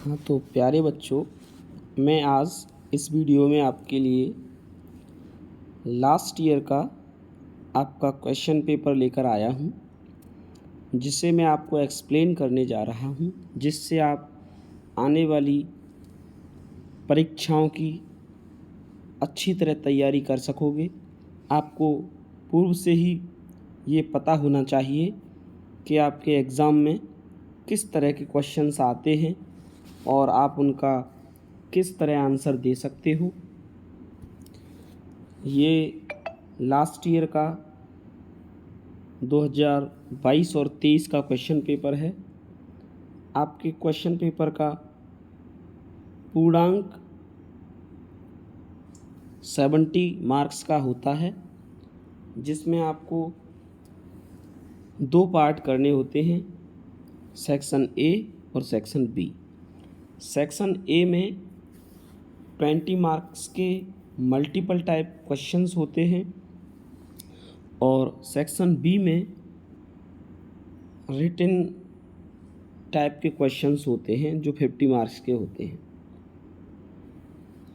हाँ तो प्यारे बच्चों, मैं आज इस वीडियो में आपके लिए लास्ट ईयर का आपका क्वेश्चन पेपर लेकर आया हूँ, जिसे मैं आपको एक्सप्लेन करने जा रहा हूँ, जिससे आप आने वाली परीक्षाओं की अच्छी तरह तैयारी कर सकोगे। आपको पूर्व से ही ये पता होना चाहिए कि आपके एग्ज़ाम में किस तरह के क्वेश्चंस आते हैं और आप उनका किस तरह आंसर दे सकते हो। ये लास्ट ईयर का 2022 और 23 का क्वेश्चन पेपर है। आपके क्वेश्चन पेपर का पूर्णांक 70 मार्क्स का होता है, जिसमें आपको 2 पार्ट करने होते हैं, सेक्शन ए और सेक्शन बी। सेक्शन ए में 20 मार्क्स के मल्टीपल टाइप क्वेश्चंस होते हैं और सेक्शन बी में रिटन टाइप के क्वेश्चंस होते हैं जो 50 मार्क्स के होते हैं।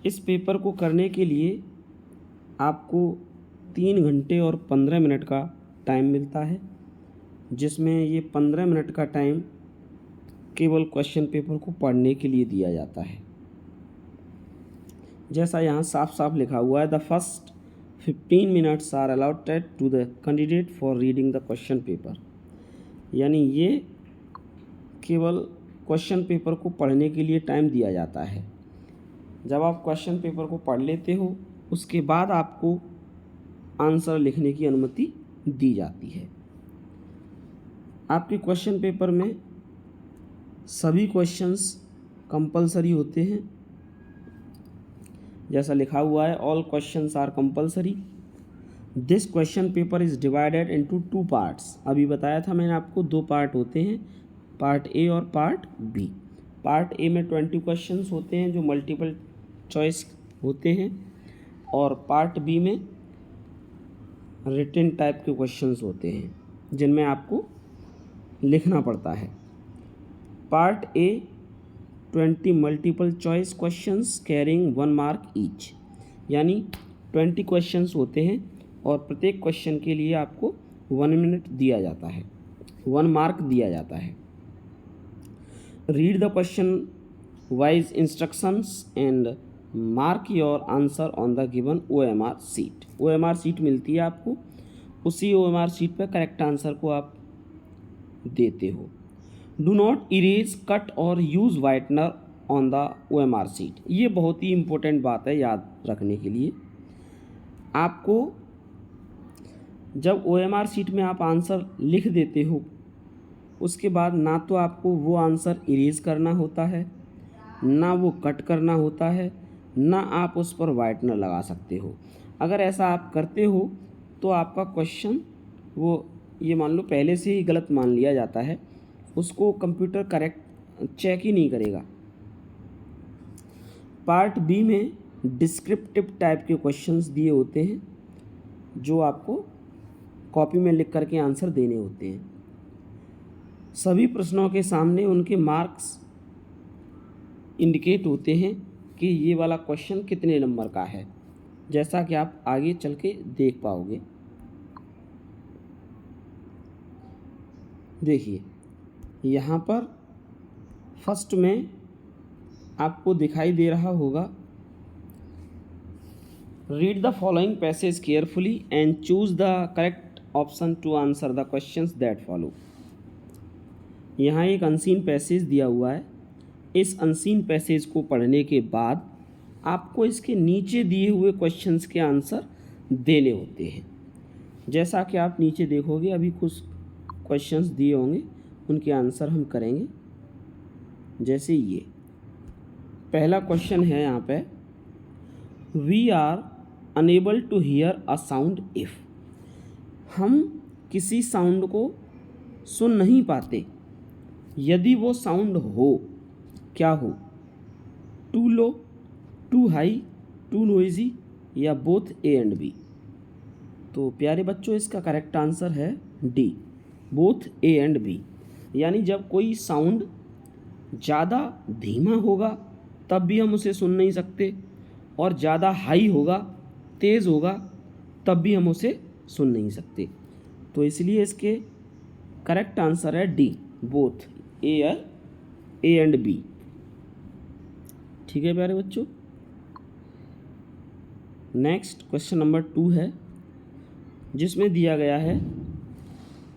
इस पेपर को करने के लिए आपको 3 घंटे और 15 मिनट का टाइम मिलता है, जिसमें ये 15 मिनट का टाइम केवल क्वेश्चन पेपर को पढ़ने के लिए दिया जाता है। जैसा यहाँ साफ साफ लिखा हुआ है, the first 15 minutes are allotted to the candidate for reading the question paper. यानी ये केवल क्वेश्चन पेपर को पढ़ने के लिए टाइम दिया जाता है। जब आप क्वेश्चन पेपर को पढ़ लेते हो, उसके बाद आपको आंसर लिखने की अनुमति दी जाती है। आपके क्वेश्चन पेपर में सभी क्वेश्चंस कंपलसरी होते हैं। जैसा लिखा हुआ है, all questions are compulsory. This question paper is divided into 2 parts. अभी बताया था मैंने आपको 2 पार्ट होते हैं, पार्ट ए और पार्ट बी। पार्ट ए में 20 क्वेश्चंस होते हैं जो मल्टीपल चॉइस होते हैं, और पार्ट बी में रिटन टाइप के क्वेश्चंस होते हैं जिनमें आपको लिखना पड़ता है। Part A 20 multiple choice questions carrying 1 mark each. यानी 20 क्वेश्चंस होते हैं और प्रत्येक क्वेश्चन के लिए आपको 1 मिनट दिया जाता है, 1 मार्क दिया जाता है। Read the question wise instructions and mark your answer on the given OMR seat. OMR seat मिलती है आपको, उसी OMR सीट पर करेक्ट आंसर को आप देते हो। डू नॉट इरेज, कट और use whitener on the OMR seat. ये बहुत ही इम्पोर्टेंट बात है याद रखने के लिए। आपको जब OMR सीट में आप आंसर लिख देते हो, उसके बाद ना तो आपको वो आंसर इरेज करना होता है, ना वो कट करना होता है, ना आप उस पर वाइटनर लगा सकते हो। अगर ऐसा आप करते हो तो आपका क्वेश्चन वो ये मान लो पहले से ही गलत मान लिया जाता है, उसको कंप्यूटर करेक्ट चेक ही नहीं करेगा। पार्ट बी में डिस्क्रिप्टिव टाइप के क्वेश्चंस दिए होते हैं जो आपको कॉपी में लिख करके आंसर देने होते हैं। सभी प्रश्नों के सामने उनके मार्क्स इंडिकेट होते हैं कि ये वाला क्वेश्चन कितने नंबर का है, जैसा कि आप आगे चल के देख पाओगे। देखिए यहाँ पर फर्स्ट में आपको दिखाई दे रहा होगा, read the following passage carefully and choose the correct option to answer the questions that follow. यहाँ एक अनसीन पैसेज दिया हुआ है। इस अनसीन पैसेज को पढ़ने के बाद आपको इसके नीचे दिए हुए क्वेश्चंस के आंसर देने होते हैं। जैसा कि आप नीचे देखोगे, अभी कुछ क्वेश्चंस दिए होंगे, उनके आंसर हम करेंगे। जैसे ये पहला क्वेश्चन है, यहाँ पे we are unable to hear a sound if. हम किसी साउंड को सुन नहीं पाते यदि वो साउंड हो, क्या हो? Too low, too high, too noisy या बोथ ए एंड बी। तो प्यारे बच्चों, इसका करेक्ट आंसर है D, both A and B. यानी जब कोई साउंड ज़्यादा धीमा होगा तब भी हम उसे सुन नहीं सकते, और ज़्यादा हाई होगा, तेज़ होगा, तब भी हम उसे सुन नहीं सकते। तो इसलिए इसके करेक्ट आंसर है D, both, A and B. ठीक है प्यारे बच्चों। नेक्स्ट क्वेश्चन नंबर 2 है, जिसमें दिया गया है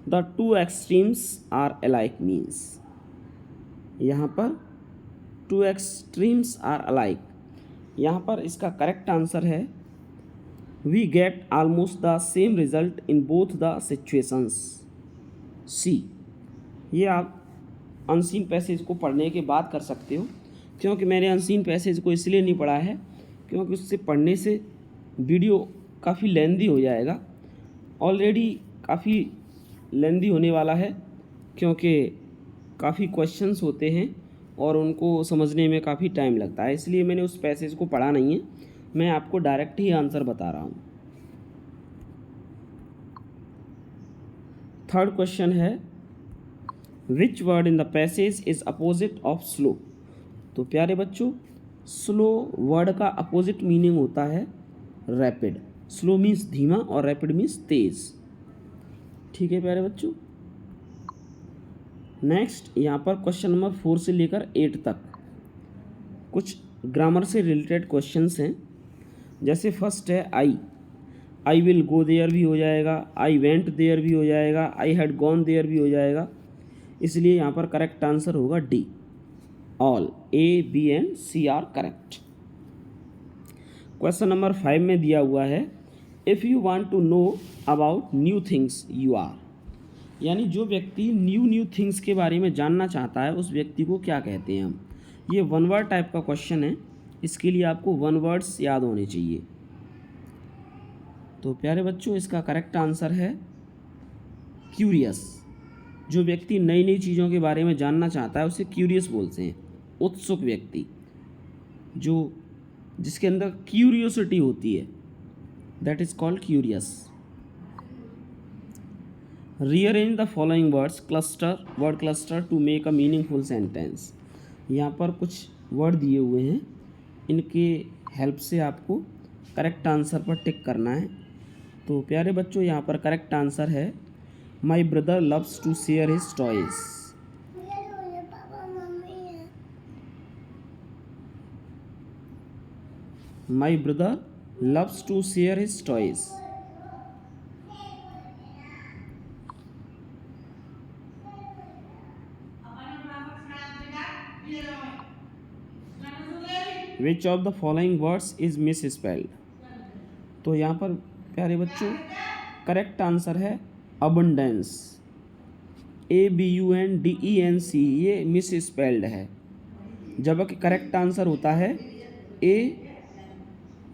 the two extremes are alike means. यहाँ पर टू एक्सट्रीम्स आर अलाइक, यहाँ पर इसका करेक्ट आंसर है we get almost the same result in both the situations, C. ये आप अनसीन पैसेज को पढ़ने के बाद कर सकते हो, क्योंकि मैंने अनसीन पैसेज को इसलिए नहीं पढ़ा है क्योंकि उससे पढ़ने से वीडियो काफ़ी लेंदी हो जाएगा, ऑलरेडी काफ़ी लेंदी होने वाला है, क्योंकि काफ़ी क्वेश्चंस होते हैं और उनको समझने में काफ़ी टाइम लगता है। इसलिए मैंने उस पैसेज को पढ़ा नहीं है, मैं आपको डायरेक्ट ही आंसर बता रहा हूँ। थर्ड क्वेश्चन है which word in the passage is opposite of slow. तो प्यारे बच्चों, स्लो वर्ड का अपोजिट मीनिंग होता है रैपिड। स्लो मीन्स धीमा और रैपिड मीन्स तेज। ठीक है प्यारे बच्चों। नेक्स्ट यहाँ पर क्वेश्चन नंबर 4 से लेकर 8 तक कुछ ग्रामर से रिलेटेड क्वेश्चंस हैं। जैसे फर्स्ट है आई विल गो देयर भी हो जाएगा, आई वेंट देयर भी हो जाएगा, आई हैड गॉन देयर भी हो जाएगा। इसलिए यहाँ पर करेक्ट आंसर होगा D, all, A, B and C are correct. Question number 5 में दिया हुआ है if you want to know about new things you are, यानी जो व्यक्ति न्यू थिंग्स के बारे में जानना चाहता है उस व्यक्ति को क्या कहते हैं हम। ये वन वर्ड टाइप का क्वेश्चन है, इसके लिए आपको वन वर्ड्स याद होने चाहिए। तो प्यारे बच्चों, इसका करेक्ट आंसर है क्यूरियस। जो व्यक्ति नई नई चीज़ों के बारे में जानना चाहता है उसे क्यूरियस बोलते हैं, उत्सुक व्यक्ति, जो जिसके अंदर क्यूरियोसिटी होती है, that is called curious. Rearrange the following words word cluster to make a meaningful sentence. यहाँ पर कुछ वर्ड दिए हुए हैं, इनके हेल्प से आपको करेक्ट आंसर पर टिक करना है। तो प्यारे बच्चों, यहाँ पर करेक्ट आंसर है my brother loves to share his toys. My brother loves to share his toys. Which of the following words is misspelled. तो यहाँ पर प्यारे बच्चों करेक्ट आंसर है अबंडेंस, ABUNDENC, ये मिस स्पेल्ड है, जबकि करेक्ट आंसर होता है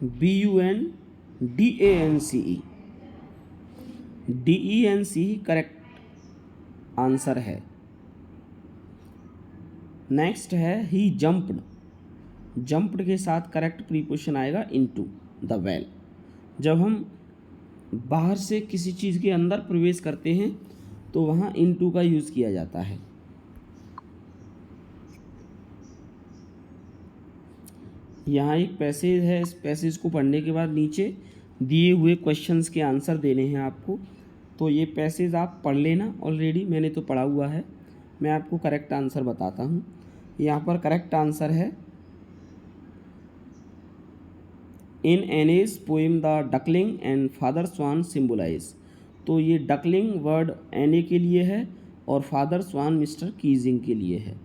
ABUNDANCE। DENC करेक्ट आंसर है। नेक्स्ट है ही जंप्ड के साथ करेक्ट प्रीपोजिशन आएगा इनटू द वेल। जब हम बाहर से किसी चीज़ के अंदर प्रवेश करते हैं तो वहाँ इनटू का यूज़ किया जाता है। यहाँ एक पैसेज है, इस पैसेज को पढ़ने के बाद नीचे दिए हुए क्वेश्चंस के आंसर देने हैं आपको। तो ये पैसेज आप पढ़ लेना, ऑलरेडी मैंने तो पढ़ा हुआ है, मैं आपको करेक्ट आंसर बताता हूँ। यहाँ पर करेक्ट आंसर है in Anne's poem the duckling and father swan symbolize. तो ये डकलिंग वर्ड एने के लिए है और फादर स्वान मिस्टर कीजिंग के लिए है।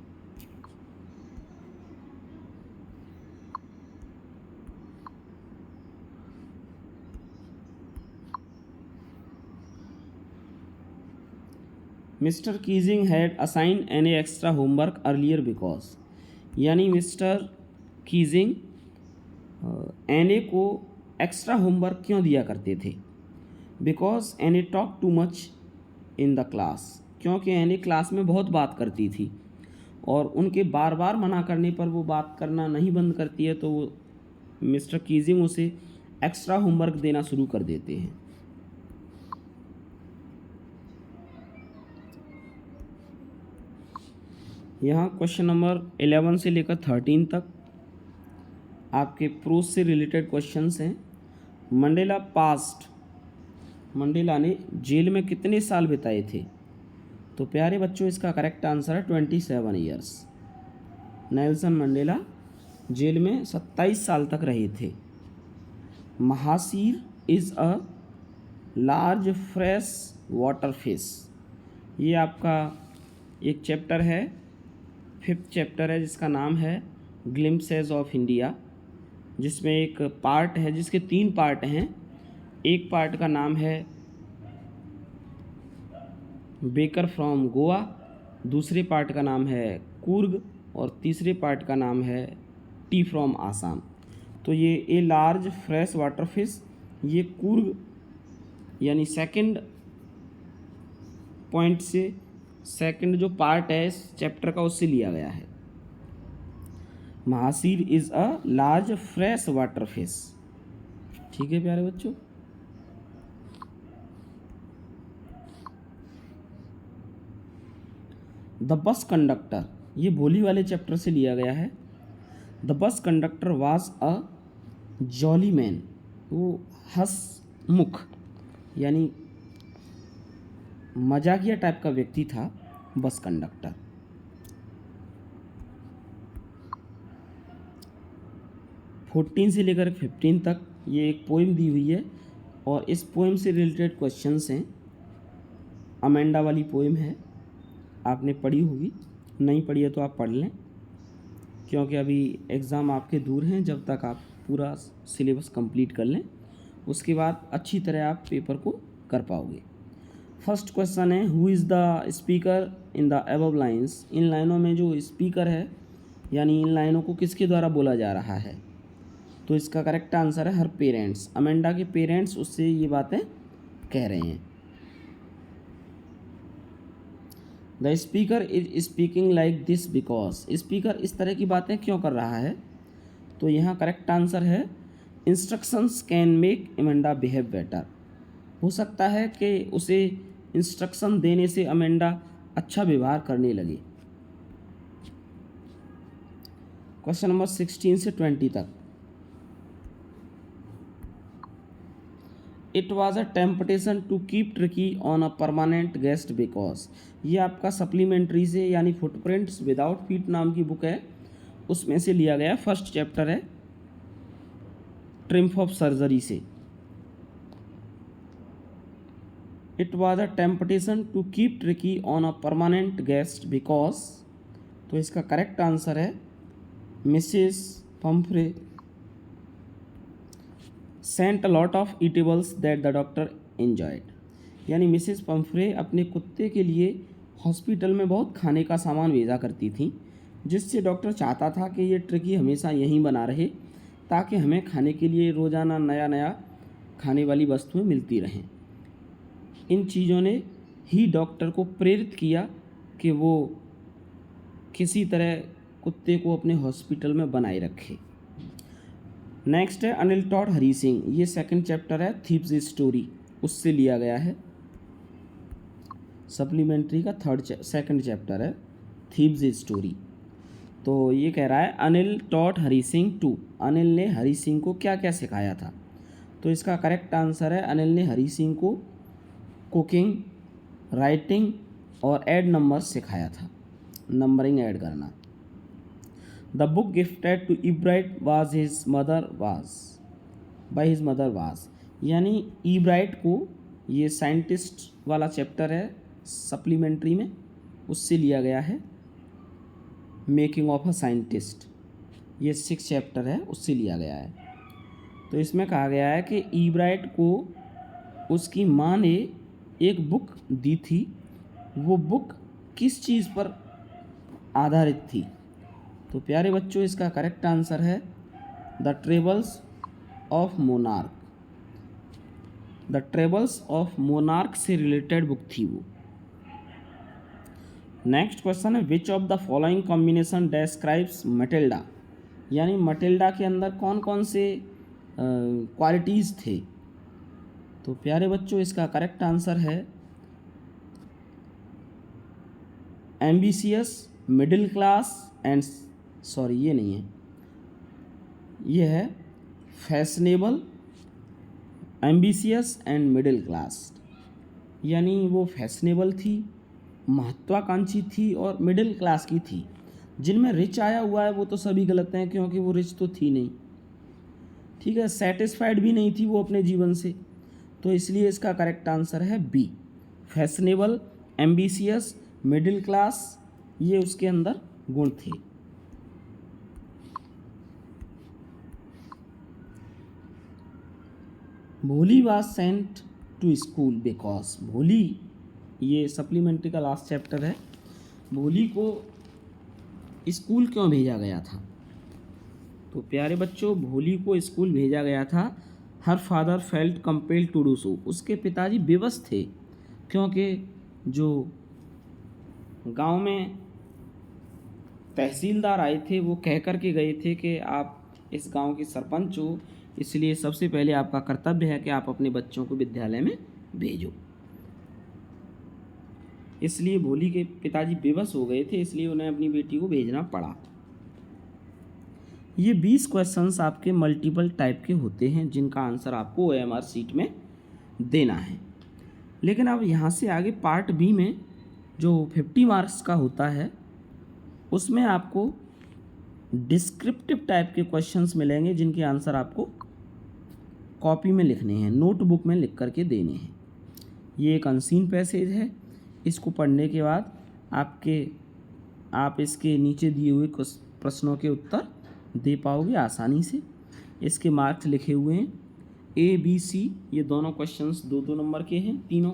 मिस्टर कीजिंग हैड असाइन एने एक्स्ट्रा होमवर्क अर्लियर बिकॉज, यानी मिस्टर कीजिंग एने को एक्स्ट्रा होमवर्क क्यों दिया करते थे। बिकॉज एने talk too much in the class, क्योंकि एने क्लास में बहुत बात करती थी और उनके बार बार मना करने पर वो बात करना नहीं बंद करती है, तो वो मिस्टर कीजिंग उसे एक्स्ट्रा होमवर्क देना शुरू कर देते हैं। यहाँ क्वेश्चन नंबर 11 से लेकर 13 तक आपके प्रोज से रिलेटेड क्वेश्चंस हैं। मंडेला ने जेल में कितने साल बिताए थे? तो प्यारे बच्चों, इसका करेक्ट आंसर है 27 ईयर्स। नेल्सन मंडेला जेल में 27 साल तक रहे थे। Mahseer is a large fresh water fish, ये आपका एक चैप्टर है, 5th चैप्टर है, जिसका नाम है ग्लिम्पसेस ऑफ इंडिया, जिसमें एक पार्ट है, जिसके 3 पार्ट हैं। एक पार्ट का नाम है बेकर फ्रॉम गोवा, दूसरे पार्ट का नाम है कूर्ग, और तीसरे पार्ट का नाम है टी फ्रॉम आसाम। तो ये a large fresh water fish, ये कूर्ग यानी सेकंड पॉइंट से, सेकंड जो पार्ट है इस चैप्टर का, उससे लिया गया है। Mahseer is a large fresh water fish. ठीक है प्यारे बच्चों। द बस कंडक्टर, ये भोली वाले चैप्टर से लिया गया है। The bus conductor was a jolly man, वो हंसमुख यानी मजाकिया टाइप का व्यक्ति था बस कंडक्टर। फोर्टीन से लेकर 15 तक ये एक पोएम दी हुई है, और इस पोएम से रिलेटेड क्वेश्चंस हैं। अमेंडा वाली पोएम है, आपने पढ़ी होगी, नहीं पढ़ी है तो आप पढ़ लें, क्योंकि अभी एग्ज़ाम आपके दूर हैं। जब तक आप पूरा सिलेबस कंप्लीट कर लें, उसके बाद अच्छी तरह आप पेपर को कर पाओगे। फर्स्ट क्वेश्चन है, who is the speaker in the above lines, इन लाइनों में जो स्पीकर है, यानी इन लाइनों को किसके द्वारा बोला जा रहा है? तो इसका करेक्ट आंसर है हर पेरेंट्स। अमेंडा के पेरेंट्स उससे ये बातें कह रहे हैं। The speaker is speaking like this because, speaker इस तरह की बातें क्यों कर रहा है? तो यहाँ करेक्ट आंसर है instructions can make Amanda behave better, हो सकता है कि उसे इंस्ट्रक्शन देने से अमेंडा अच्छा व्यवहार करने लगे। क्वेश्चन नंबर 16 से 20 तक, it was a temptation to keep Tricki on a permanent guest because, ये आपका सप्लीमेंट्री से यानी फुटप्रिंट्स विदाउट फीट नाम की बुक है, उसमें से लिया गया। फर्स्ट चैप्टर है ट्रिम्फ ऑफ सर्जरी से। It was a temptation to keep Tricki on a permanent guest because, तो इसका करेक्ट आंसर है Mrs Pumphrey sent a lot of eatables that the doctor enjoyed, यानी मिसेस पम्फ्रे अपने कुत्ते के लिए हॉस्पिटल में बहुत खाने का सामान भेजा करती थी, जिससे डॉक्टर चाहता था कि ये ट्रिकी हमेशा यहीं बना रहे, ताकि हमें खाने के लिए रोज़ाना नया नया खाने वाली वस्तुएं मिलती रहें। इन चीज़ों ने ही डॉक्टर को प्रेरित किया कि वो किसी तरह कुत्ते को अपने हॉस्पिटल में बनाए रखे। नेक्स्ट है अनिल टॉड हरी सिंह, ये सेकंड चैप्टर है थीव्स स्टोरी, उससे लिया गया है। सप्लीमेंट्री का सेकंड चैप्टर है थीव्स स्टोरी। तो ये कह रहा है अनिल टॉट हरी सिंह टू, अनिल ने हरी सिंह को क्या क्या सिखाया था? तो इसका करेक्ट आंसर है अनिल ने हरी सिंह को कुकिंग, राइटिंग और ऐड नंबर सिखाया था, नंबरिंग ऐड करना। The book gifted to Ebright was his mother was, by his mother was, यानी इब्राइट को, ये साइंटिस्ट वाला चैप्टर है सप्लीमेंट्री में, उससे लिया गया है। मेकिंग ऑफ अ साइंटिस्ट, ये 6 चैप्टर है, उससे लिया गया है। तो इसमें कहा गया है कि इब्राइट को उसकी माँ ने एक बुक दी थी, वो बुक किस चीज़ पर आधारित थी? तो प्यारे बच्चों, इसका करेक्ट आंसर है the travels of monarch, the travels of monarch से रिलेटेड बुक थी वो। नेक्स्ट क्वेश्चन है विच of the following combination describes Matilda, यानी मटिल्डा के अंदर कौन कौन से क्वालिटीज़ थे? तो प्यारे बच्चों, इसका करेक्ट आंसर है ambitious, middle class and, sorry ये नहीं है, ये है fashionable, ambitious and middle class. यानी वो फैशनेबल थी, महत्वाकांक्षी थी और मिडिल क्लास की थी। जिनमें रिच आया हुआ है वो तो सभी गलत हैं, क्योंकि वो रिच तो थी नहीं, ठीक है। सेटिस्फाइड भी नहीं थी वो अपने जीवन से, तो इसलिए इसका करेक्ट आंसर है B, fashionable, ambitious, middle class, ये उसके अंदर गुण थे। Bholi was sent to school because, Bholi, ये सप्लीमेंट्री का लास्ट चैप्टर है, भोली को स्कूल क्यों भेजा गया था? तो प्यारे बच्चों, भोली को स्कूल भेजा गया था, her father felt compelled to do so, उसके पिताजी बेबस थे, क्योंकि जो गांव में तहसीलदार आए थे वो कह कर के गए थे कि आप इस गांव के सरपंच हो, इसलिए सबसे पहले आपका कर्तव्य है कि आप अपने बच्चों को विद्यालय में भेजो। इसलिए भोली के पिताजी बेबस हो गए थे, इसलिए उन्हें अपनी बेटी को भेजना पड़ा। ये 20 क्वेश्चंस आपके मल्टीपल टाइप के होते हैं, जिनका आंसर आपको OMR शीट में देना है। लेकिन अब यहाँ से आगे पार्ट बी में जो 50 मार्क्स का होता है, उसमें आपको डिस्क्रिप्टिव टाइप के क्वेश्चंस मिलेंगे, जिनके आंसर आपको कॉपी में लिखने हैं, नोटबुक में लिख करके देने हैं। ये एक अनसीन पैसेज है, इसको पढ़ने के बाद आप इसके नीचे दिए हुए कुछ प्रश्नों के उत्तर दे पाओगे आसानी से। इसके मार्क्स लिखे हुए हैं ABC, ये दोनों क्वेश्चंस 2-2 नंबर के हैं तीनों,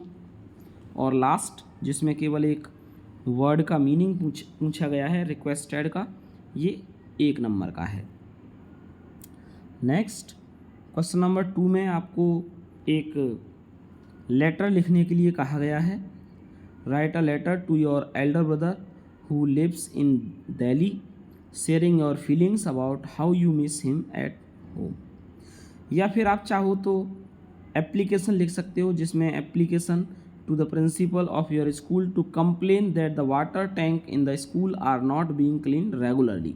और लास्ट जिसमें केवल एक वर्ड का मीनिंग पूछा गया है रिक्वेस्टेड का, ये 1 नंबर का है। नेक्स्ट क्वेश्चन नंबर 2 में आपको एक लेटर लिखने के लिए कहा गया है। Write a letter to your elder brother who lives in Delhi, sharing your feelings about how you miss him at home. या फिर आप चाहो तो एप्लीकेशन लिख सकते हो, जिसमें application to the principal of your school to complain that the water tank in the school are not being clean regularly.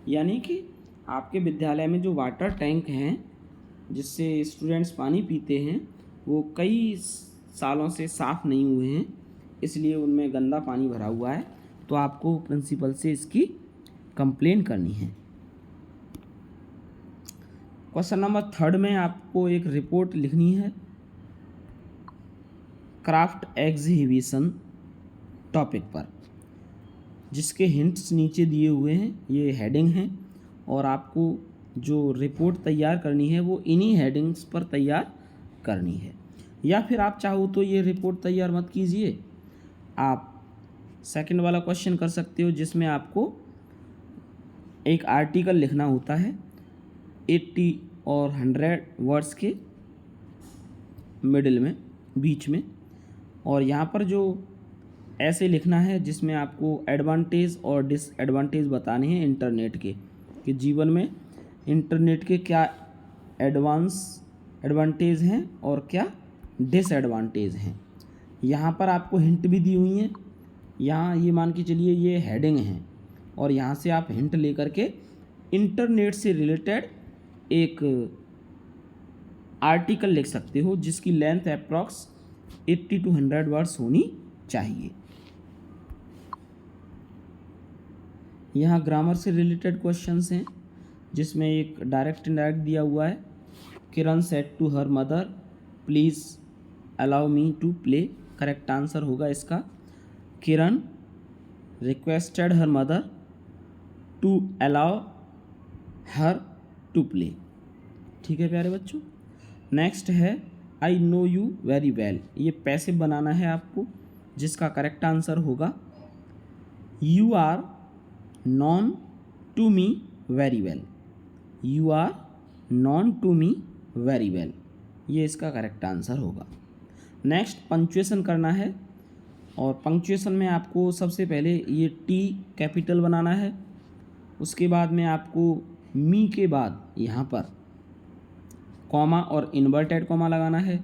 यानी कि आपके विद्यालय में जो वाटर टैंक हैं जिससे स्टूडेंट्स पानी पीते हैं, वो कई सालों से साफ़ नहीं हुए हैं, इसलिए उनमें गंदा पानी भरा हुआ है, तो आपको प्रिंसिपल से इसकी कंप्लेन करनी है। क्वेश्चन नंबर 3 में आपको एक रिपोर्ट लिखनी है क्राफ्ट एग्जीबिशन टॉपिक पर, जिसके हिंट्स नीचे दिए हुए हैं, ये हेडिंग हैं, और आपको जो रिपोर्ट तैयार करनी है वो इन्हीं हेडिंग्स पर तैयार करनी है। या फिर आप चाहो तो ये रिपोर्ट तैयार मत कीजिए, आप सेकंड वाला क्वेश्चन कर सकते हो, जिसमें आपको एक आर्टिकल लिखना होता है 80 और 100 वर्ड्स के मिडिल में, बीच में, और यहाँ पर जो ऐसे लिखना है जिसमें आपको एडवांटेज और डिसएडवांटेज बताने हैं इंटरनेट के, कि जीवन में इंटरनेट के क्या एडवांटेज हैं और क्या डिसएडवांटेज हैं। यहाँ पर आपको हिंट भी दी हुई हैं, यहाँ ये मान के चलिए ये हेडिंग है, और यहाँ से आप हिंट लेकर के इंटरनेट से रिलेटेड एक आर्टिकल लिख सकते हो, जिसकी लेंथ अप्रॉक्स 80 to 100 वर्ड्स होनी चाहिए। यहाँ ग्रामर से रिलेटेड क्वेश्चंस हैं, जिसमें एक डायरेक्ट इनडायरेक्ट दिया हुआ है। Kiran said to her mother please allow me to play, correct answer होगा इसका Kiran requested her mother to allow her to play. ठीक है प्यारे बच्चों। नेक्स्ट है I know you very well, ये पैसिव बनाना है आपको, जिसका करेक्ट आंसर होगा you are known to me very well, you are known to me very well, ये इसका करेक्ट आंसर होगा। नेक्स्ट पंक्चुएशन करना है, और पंक्चुएशन में आपको सबसे पहले ये टी कैपिटल बनाना है, उसके बाद में आपको मी के बाद यहाँ पर कॉमा और इन्वर्टेड कॉमा लगाना है।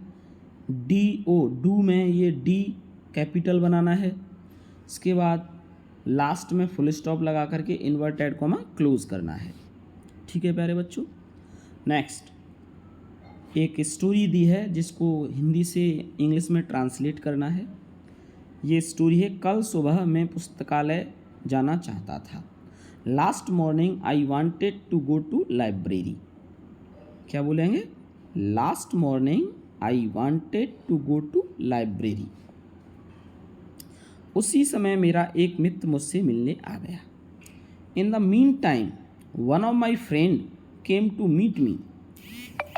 डी ओ डू में ये डी कैपिटल बनाना है, इसके बाद लास्ट में फुल स्टॉप लगा करके इन्वर्टेड कॉमा क्लोज करना है। ठीक है प्यारे बच्चों। नेक्स्ट एक स्टोरी दी है जिसको हिंदी से इंग्लिश में ट्रांसलेट करना है। ये स्टोरी है, कल सुबह मैं पुस्तकालय जाना चाहता था। Last morning I wanted to go to library. क्या बोलेंगे? Last morning I wanted to go to library. उसी समय मेरा एक मित्र मुझसे मिलने आ गया। In the meantime one of my friend came to meet me.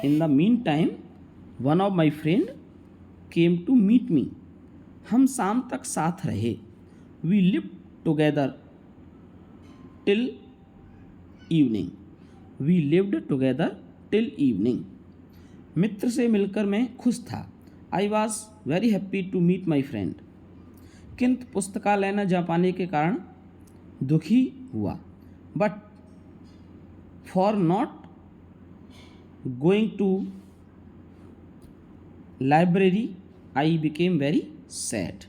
In the meantime one of my friend came to meet me. हम शाम तक साथ रहे। We live together till evening. We lived together till evening. मित्र से मिलकर मैं खुश था। I was very happy to meet my friend. किंतु पुस्तकालय न जा पाने के कारण दुखी हुआ। But for not going to library I became very sad.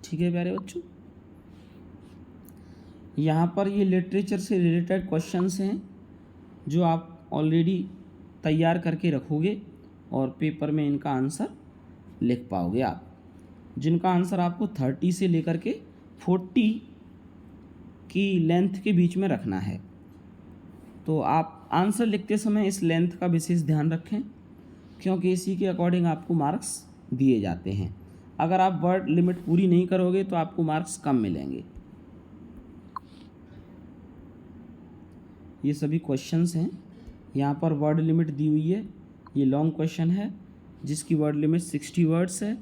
ठीक है प्यारे बच्चों, यहाँ पर ये लिटरेचर से रिलेटेड क्वेश्चंस हैं जो आप ऑलरेडी तैयार करके रखोगे और पेपर में इनका आंसर लिख पाओगे आप, जिनका आंसर आपको 30 से लेकर के 40 की लेंथ के बीच में रखना है। तो आप आंसर लिखते समय इस लेंथ का विशेष ध्यान रखें, क्योंकि इसी के अकॉर्डिंग आपको मार्क्स दिए जाते हैं। अगर आप वर्ड लिमिट पूरी नहीं करोगे तो आपको मार्क्स कम मिलेंगे। ये सभी क्वेश्चंस हैं। यहाँ पर वर्ड लिमिट दी हुई है। ये लॉन्ग क्वेश्चन है जिसकी वर्ड लिमिट 60 वर्ड्स है।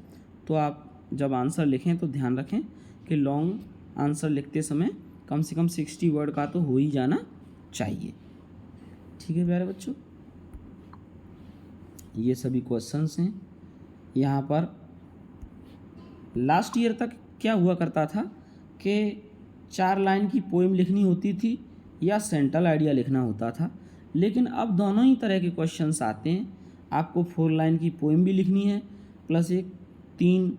तो आप जब आंसर लिखें तो ध्यान रखें कि लॉन्ग आंसर लिखते समय कम से कम 60 वर्ड का तो हो ही जाना चाहिए। ठीक है प्यारे बच्चों, ये सभी क्वेश्चंस हैं। यहाँ पर लास्ट ईयर तक क्या हुआ करता था कि 4 लाइन की पोएम लिखनी होती थी या सेंट्रल आइडिया लिखना होता था, लेकिन अब दोनों ही तरह के क्वेश्चंस आते हैं। आपको 4 लाइन की पोएम भी लिखनी है प्लस एक 3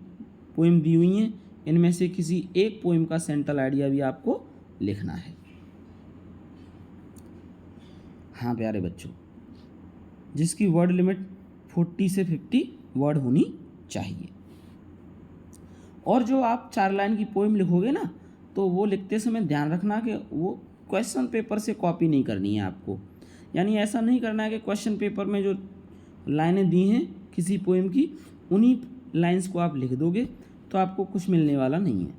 पोएम दी हुई हैं, इनमें से किसी एक पोएम का सेंट्रल आइडिया भी आपको लिखना है। हाँ प्यारे बच्चों, जिसकी वर्ड लिमिट 40 से 50 वर्ड होनी चाहिए। और जो आप 4 लाइन की पोएम लिखोगे ना, तो वो लिखते समय ध्यान रखना कि वो क्वेश्चन पेपर से कॉपी नहीं करनी है आपको। यानी ऐसा नहीं करना है कि क्वेश्चन पेपर में जो लाइनें दी हैं किसी पोएम की, उन्हीं लाइंस को आप लिख दोगे तो आपको कुछ मिलने वाला नहीं है।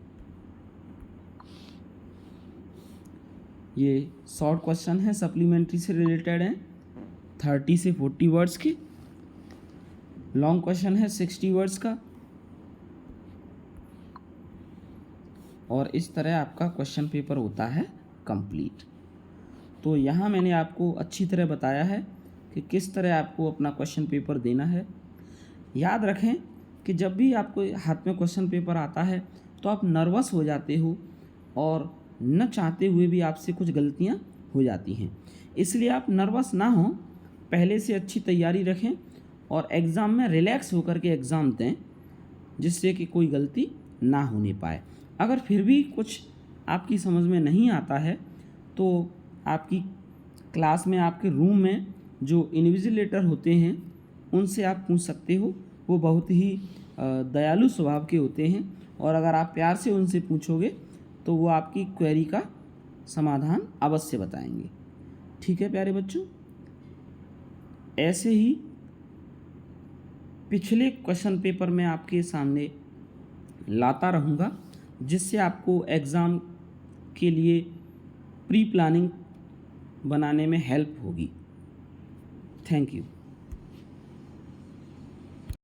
ये शॉर्ट क्वेश्चन है, सप्लीमेंट्री से रिलेटेड हैं, 30 से 40 वर्ड्स के। लॉन्ग क्वेश्चन है 60 वर्ड्स का। और इस तरह आपका क्वेश्चन पेपर होता है कंप्लीट। तो यहाँ मैंने आपको अच्छी तरह बताया है कि किस तरह आपको अपना क्वेश्चन पेपर देना है। याद रखें कि जब भी आपको हाथ में क्वेश्चन पेपर आता है तो आप नर्वस हो जाते हो और न चाहते हुए भी आपसे कुछ गलतियाँ हो जाती हैं। इसलिए आप नर्वस ना हों, पहले से अच्छी तैयारी रखें और एग्ज़ाम में रिलैक्स होकर के एग्ज़ाम दें, जिससे कि कोई गलती ना होने पाए। अगर फिर भी कुछ आपकी समझ में नहीं आता है तो आपकी क्लास में, आपके रूम में जो इन्विजिलेटर होते हैं उनसे आप पूछ सकते हो। वो बहुत ही दयालु स्वभाव के होते हैं और अगर आप प्यार से उनसे पूछोगे तो वो आपकी क्वेरी का समाधान अवश्य बताएंगे। ठीक है प्यारे बच्चों, ऐसे ही पिछले क्वेश्चन पेपर में आपके सामने लाता रहूँगा, जिससे आपको एग्ज़ाम के लिए प्री प्लानिंग बनाने में हेल्प होगी। Thank you.